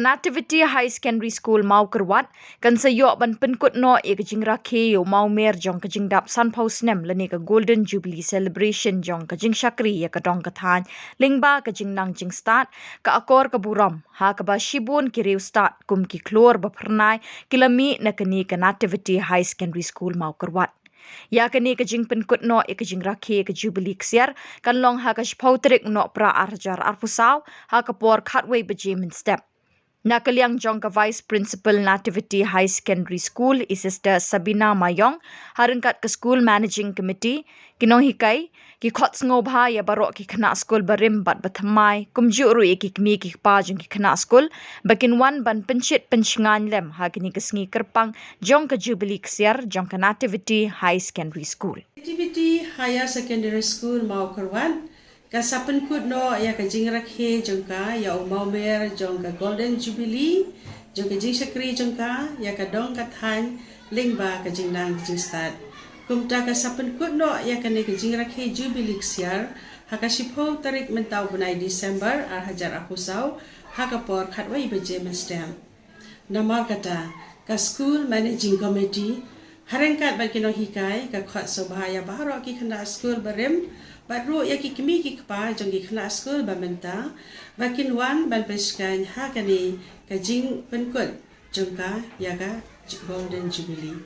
Nativity High Secondary School mau kerwat kan sayok ban penkut no e kajing rakhe yo mau mer jong kajing dap san paus nem lani ka Golden Jubilee Celebration jong kajing syakri ya ka dong kathan lingba kajing nang jing start ka akor ka buram ha ka ba shibun ki reu start kum ki klor ba pernai kilami na kani ka Nativity High Secondary School mau kerwat. Ya kani kajing penkut no e kajing rakhe ka Jubilee ksiar kan long ha ka shpautrik no pra arjar arpusaw ha ka por khatway bajimin step. Nakaliang jong ka Vice Principal Nativity High Secondary School is Sister Sabina Mayong harengkat ke School Managing Committee kinong hikai ki khots ngobha ya barok ki khana school barim bat bathamai kumjuru ki kmi ki pa jong ki khana school bakin wan ban penchit penchingan lem ha kini kesngi kerpang jong ka Jubilee ksiar jong ka Nativity High Secondary School. Nativity Higher Secondary School mau kerwan kasapen kud no ya ka jing rakhe jongka ya umau mer jongka Golden Jubilee jongka jing sakri jongka ya ka dong ka than lingba ka jing nang jing start kumta kasapen kud no ya ka ne ka jing rakhe Jubilee ksiar ha ka shipho tarik mentau bunai December ar hajar akusau ha ka por khatwai beje mestem namar kata ka School Managing Committee harengkat ban kino hikai ka khat sobhaya baharo ki khana school barim Baru ya ki kemi ki kpa jong ki khna school ba menta bakin wan ban peskan ha kani ka jing penkut jong ka ya ka Golden Jubilee.